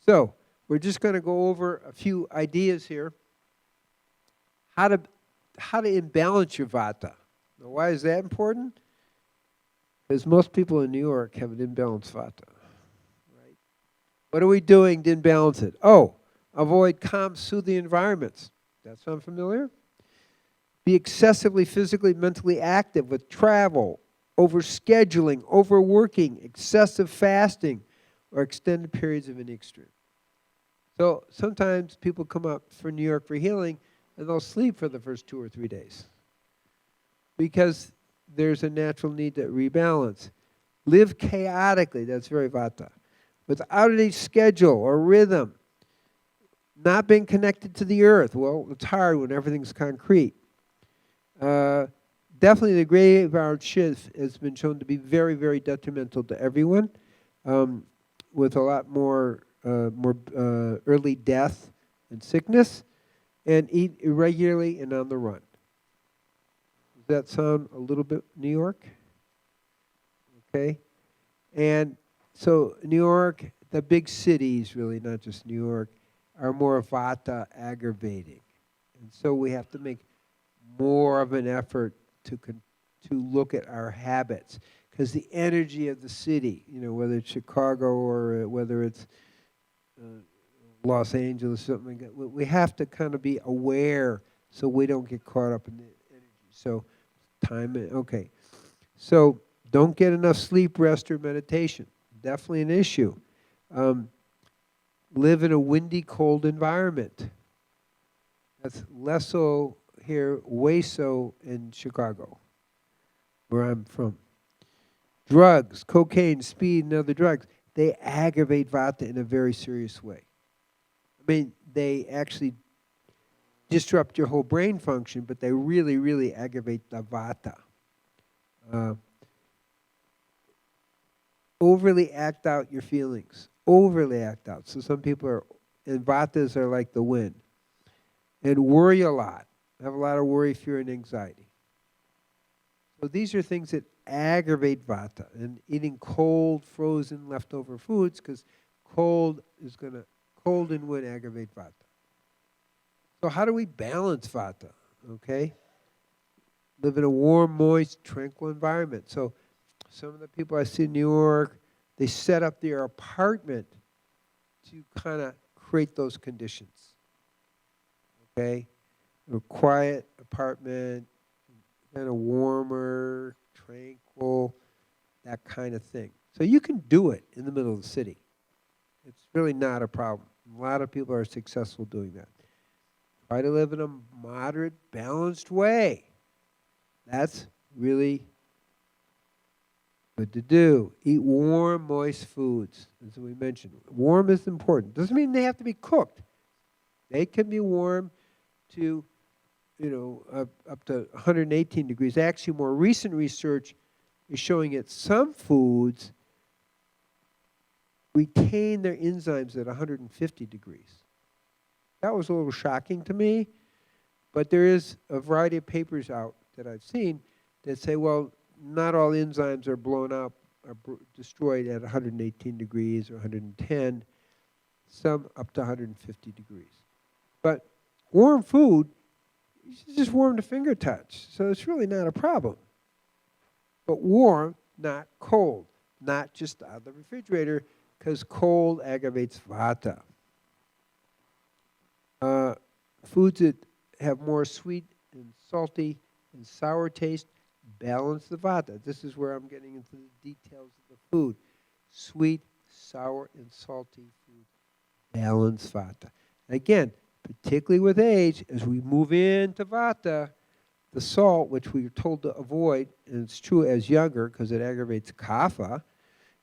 So we're just going to go over a few ideas here. How to imbalance your Vata. Now, why is that important? Because most people in New York have an imbalanced Vata. Right? What are we doing to imbalance it? Oh, avoid calm, soothing environments. That sound familiar? Be excessively physically, mentally active with travel, overscheduling, overworking, excessive fasting, or extended periods of an extreme. So sometimes people come up for New York for healing and they'll sleep for the first 2 or 3 days because there's a natural need to rebalance. Live chaotically, that's very Vata, without any schedule or rhythm, not being connected to the earth. Well, it's hard when everything's concrete. Definitely the graveyard shift has been shown to be very, very detrimental to everyone, with a lot more early death and sickness, and eat irregularly and on the run. Does that sound a little bit New York? Okay. And so New York, the big cities, really, not just New York, are more Vata aggravating. And so we have to make more of an effort to look at our habits, because the energy of the city, whether it's Chicago or whether it's Los Angeles, something like that, we have to kind of be aware so we don't get caught up in the energy. So okay. So don't get enough sleep, rest, or meditation. Definitely an issue. Live in a windy, cold environment. That's less so here, way so in Chicago, where I'm from. Drugs, cocaine, speed, and other drugs, they aggravate Vata in a very serious way. I mean, they actually disrupt your whole brain function, but they really, really aggravate the Vata. Overly act out your feelings. Overly act out. So some people and Vatas are like the wind. And worry a lot. Have a lot of worry, fear, and anxiety. So these are things that aggravate Vata. And eating cold, frozen, leftover foods, because cold and wind aggravate Vata. So how do we balance Vata? Okay? Live in a warm, moist, tranquil environment. So some of the people I see in New York, they set up their apartment to kind of create those conditions. Okay? A quiet apartment, kind of warmer, tranquil, that kind of thing. So you can do it in the middle of the city. It's really not a problem. A lot of people are successful doing that. Try to live in a moderate, balanced way. That's really good to do. Eat warm, moist foods, as we mentioned. Warm is important. Doesn't mean they have to be cooked. They can be warm to, up to 118 degrees. Actually, more recent research is showing that some foods retain their enzymes at 150 degrees. That was a little shocking to me, but there is a variety of papers out that I've seen that say, well, not all enzymes are blown up or destroyed at 118 degrees or 110, some up to 150 degrees. But warm food is just warm to finger touch, so it's really not a problem. But warm, not cold, not just out of the refrigerator, because cold aggravates Vata. Foods that have more sweet and salty and sour taste balance the Vata. This is where I'm getting into the details of the food. Sweet, sour, and salty food balance Vata. Again, particularly with age, as we move into Vata, the salt, which we are told to avoid, and it's true as younger because it aggravates Kapha,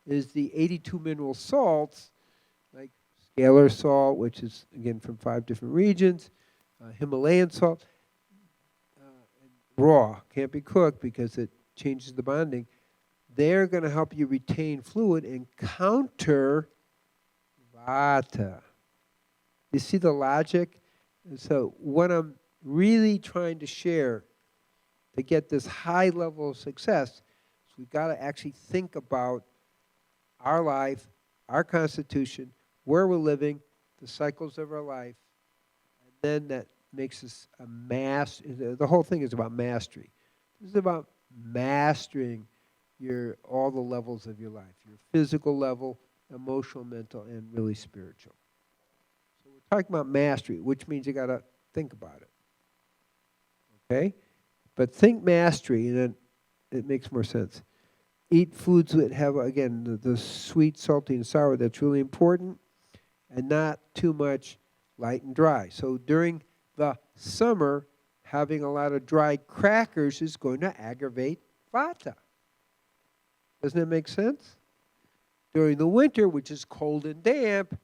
is the 82 mineral salts, like scalar salt, which is, again, from 5 different regions, Himalayan salt, raw, can't be cooked because it changes the bonding. They're going to help you retain fluid and counter Vata. You see the logic? And so what I'm really trying to share to get this high level of success is we've got to actually think about our life, our constitution, where we're living, the cycles of our life, and then that makes us a the whole thing is about mastery. This is about mastering all the levels of your life, your physical level, emotional, mental, and really spiritual. So we're talking about mastery, which means you got to think about it. Okay? But think mastery, and then it makes more sense. Eat foods that have, again, the sweet, salty, and sour. That's really important, and not too much light and dry. So during the summer, having a lot of dry crackers is going to aggravate Vata. Doesn't that make sense? During the winter, which is cold and damp,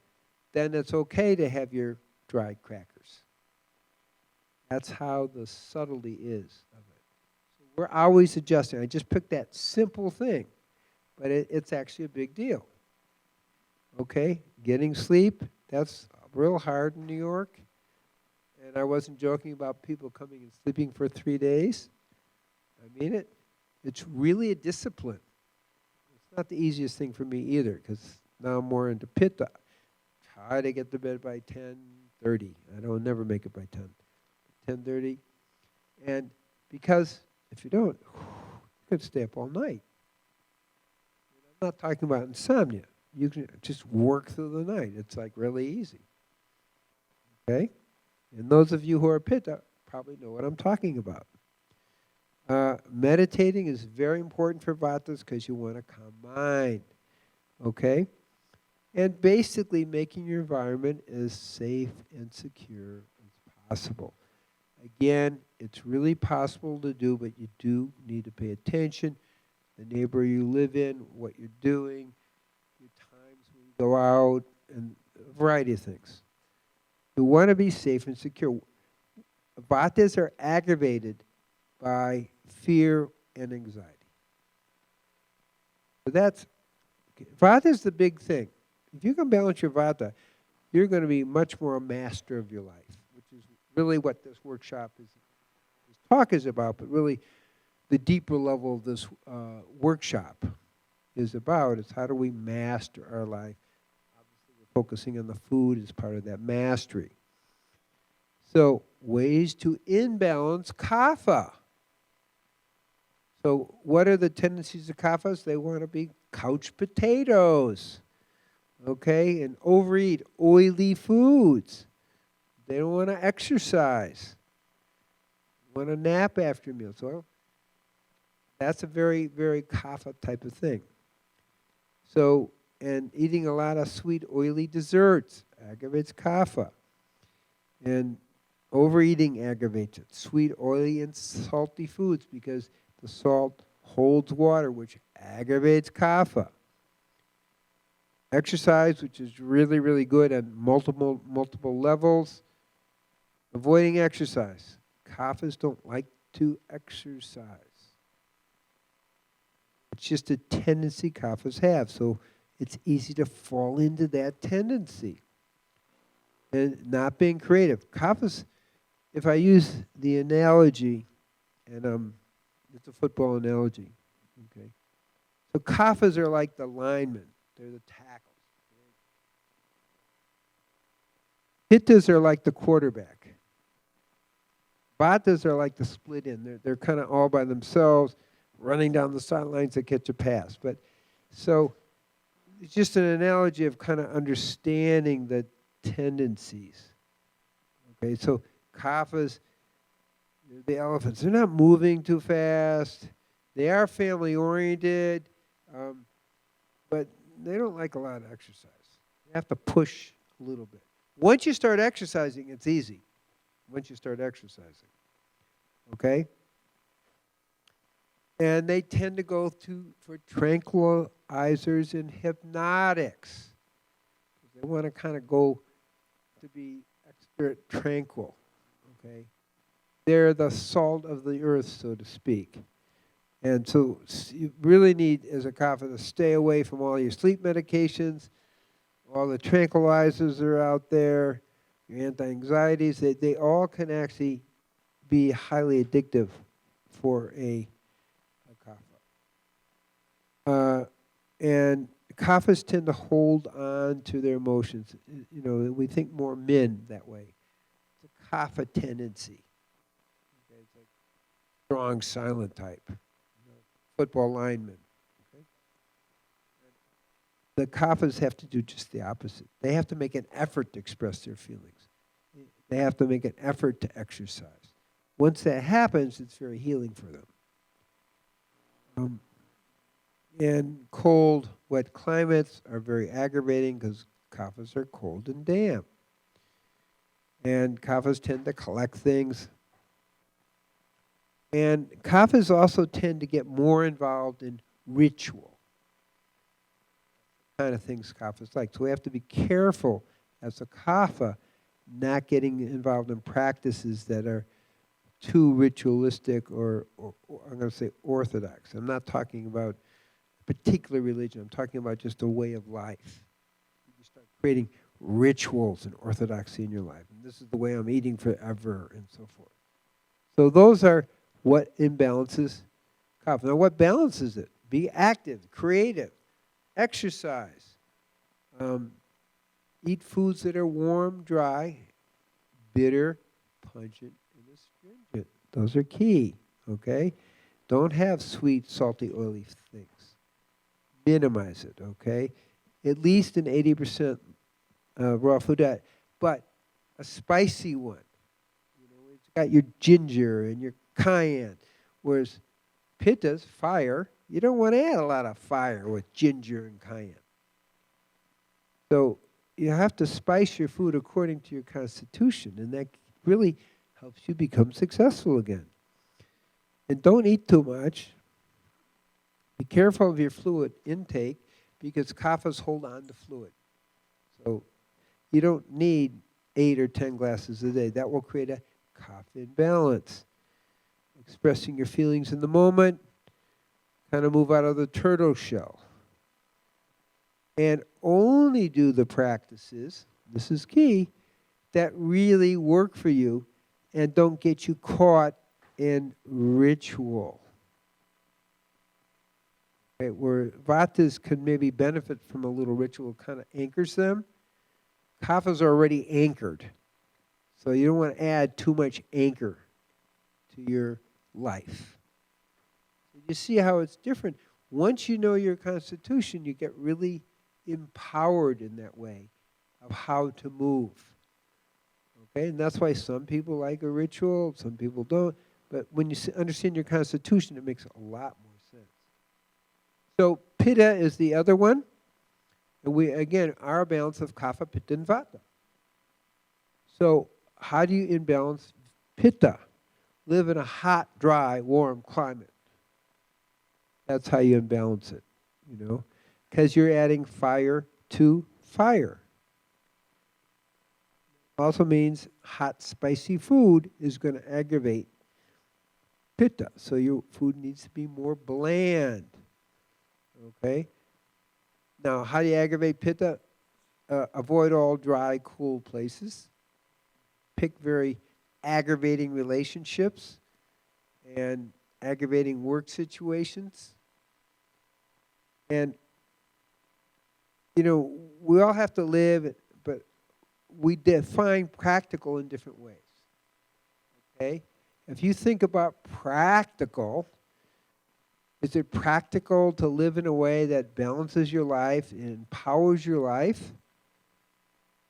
then it's okay to have your dried crackers. That's how the subtlety is of it. So we're always adjusting. I just picked that simple thing, but it's actually a big deal. Okay, getting sleep, that's real hard in New York. And I wasn't joking about people coming and sleeping for 3 days. I mean it. It's really a discipline. It's not the easiest thing for me either, because now I'm more into Pitta. Try to get to bed by 10:30. I don't never make it by 10:30. And because if you don't, you could stay up all night. I'm not talking about insomnia. You can just work through the night. It's like really easy. Okay? And those of you who are Pitta probably know what I'm talking about. Meditating is very important for Vatas because you want a calm mind. Okay? And basically making your environment as safe and secure as possible. Again, it's really possible to do, but you do need to pay attention. The neighborhood you live in, what you're doing, your times when you go out, and a variety of things. You want to be safe and secure. Vatas are aggravated by fear and anxiety. So that's, Vata is the big thing. If you can balance your Vata, you're going to be much more a master of your life, which is really what this workshop this talk is about, but really the deeper level of this workshop is about is how do we master our life. Obviously, we're focusing on the food as part of that mastery. So ways to imbalance Kapha. So what are the tendencies of Kaphas? They want to be couch potatoes, okay, and overeat oily foods. They don't want to exercise. They want to nap after meals. So that's a very, very Kapha type of thing. So, and eating a lot of sweet, oily desserts aggravates Kapha. And overeating aggravates it. Sweet, oily, and salty foods because the salt holds water, which aggravates Kapha. Exercise, which is really, really good on multiple levels. Avoiding exercise. Kaphas don't like to exercise. It's just a tendency Kaphas have, so it's easy to fall into that tendency. And not being creative. Kaphas, if I use the analogy, and it's a football analogy, okay? So Kaphas are like the linemen. They're the tackles. Pittas are like the quarterback. Vatas are like the split end. They're kind of all by themselves, running down the sidelines to catch a pass. But so it's just an analogy of kind of understanding the tendencies. Okay, so Kaphas, the elephants, they're not moving too fast. They are family oriented, but they don't like a lot of exercise. You have to push a little bit. Once you start exercising, it's easy. Once you start exercising, okay? And they tend to go for tranquilizers and hypnotics. They want to kind of go to be extra tranquil, okay? They're the salt of the earth, so to speak. And so you really need, as a Kapha, to stay away from all your sleep medications, all the tranquilizers that are out there, your anti-anxieties. They all can actually be highly addictive for a Kapha. And Kaphas tend to hold on to their emotions. You know, we think more men that way. It's a Kapha tendency. Okay, it's like strong, silent type. You know, football lineman. Okay? The Kaphas have to do just the opposite. They have to make an effort to express their feelings. They have to make an effort to exercise. Once that happens, it's very healing for them. And cold, wet climates are very aggravating because kaphas are cold and damp. And kaphas tend to collect things. And kaphas also tend to get more involved in ritual, kind of things kaphas like. So we have to be careful as a kapha not getting involved in practices that are too ritualistic or I'm going to say orthodox. I'm not talking about particular religion. I'm talking about just a way of life. You start creating rituals and orthodoxy in your life. And this is the way I'm eating forever and so forth. So those are what imbalances kapha. Now what balances it? Be active, creative, exercise, eat foods that are warm, dry, bitter, pungent, and astringent. Those are key, okay? Don't have sweet, salty, oily things. Minimize it, okay? At least an 80% raw food diet, but a spicy one. You know, it's got your ginger and your cayenne, whereas Pitta's fire, you don't want to add a lot of fire with ginger and cayenne. So you have to spice your food according to your constitution, and that really helps you become successful again. And don't eat too much. Be careful of your fluid intake because kaphas hold on to fluid. So you don't need 8 or 10 glasses a day. That will create a kapha imbalance. Expressing your feelings in the moment, kind of move out of the turtle shell. And only do the practices, this is key, that really work for you and don't get you caught in ritual. Okay, where vatas can maybe benefit from a little ritual, kind of anchors them. Kaphas are already anchored. So you don't want to add too much anchor to your life. You see how it's different. Once you know your constitution, you get really empowered in that way of how to move. Okay, and that's why some people like a ritual, some people don't. But when you understand your constitution, it makes a lot more sense. So Pitta is the other one. And we, again, are a balance of Kapha, Pitta, and Vata. So how do you imbalance Pitta? Live in a hot, dry, warm climate. That's how you imbalance it, you know, because you're adding fire to fire. Also means hot, spicy food is going to aggravate Pitta. So your food needs to be more bland. Okay? Now, how do you aggravate Pitta? Avoid all dry, cool places. Pick very aggravating relationships and aggravating work situations. And, you know, we all have to live, but we define practical in different ways. Okay? If you think about practical, is it practical to live in a way that balances your life and empowers your life?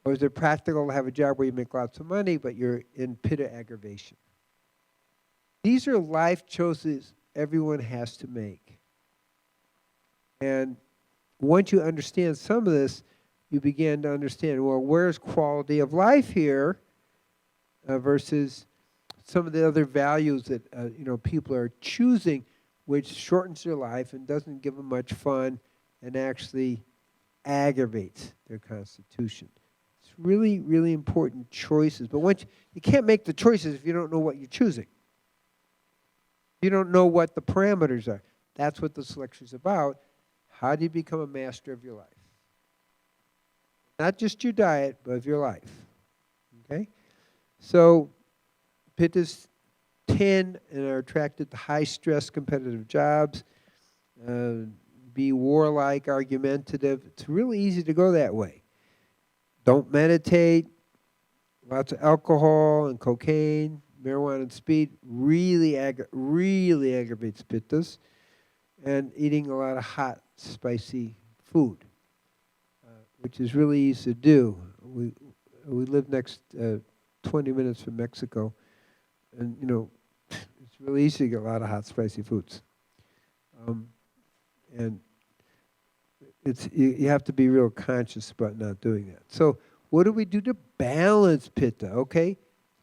Or is it practical to have a job where you make lots of money, but you're in Pitta aggravation? These are life choices everyone has to make. And once you understand some of this, you begin to understand, well, where's quality of life here versus some of the other values that you know, people are choosing, which shortens their life and doesn't give them much fun and actually aggravates their constitution. It's really, really important choices. But once you can't make the choices if you don't know what you're choosing. You don't know what the parameters are. That's what the selection is about. How do you become a master of your life? Not just your diet, but of your life. Okay? So Pittas tend and are attracted to high-stress competitive jobs, be warlike, argumentative. It's really easy to go that way. Don't meditate. Lots of alcohol and cocaine, marijuana and speed really aggravates pittas. And eating a lot of hot, spicy food, which is really easy to do. We live next 20 minutes from Mexico, and it's really easy to get a lot of hot, spicy foods. And you have to be real conscious about not doing that. So what do we do to balance Pitta? Okay,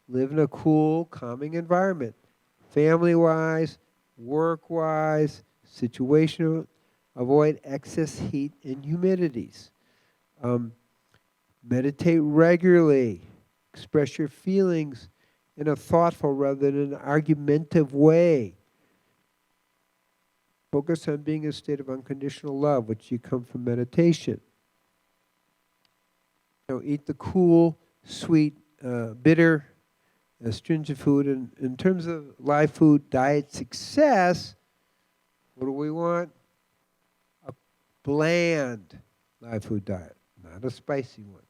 live in a cool, calming environment, family-wise, work-wise, situational. Avoid excess heat and humidities. Meditate regularly. Express your feelings in a thoughtful rather than an argumentative way. Focus on being in a state of unconditional love, which you come from meditation. Eat the cool, sweet, bitter, astringent food. And in terms of live food diet success, what do we want? A bland live food diet, not a spicy one.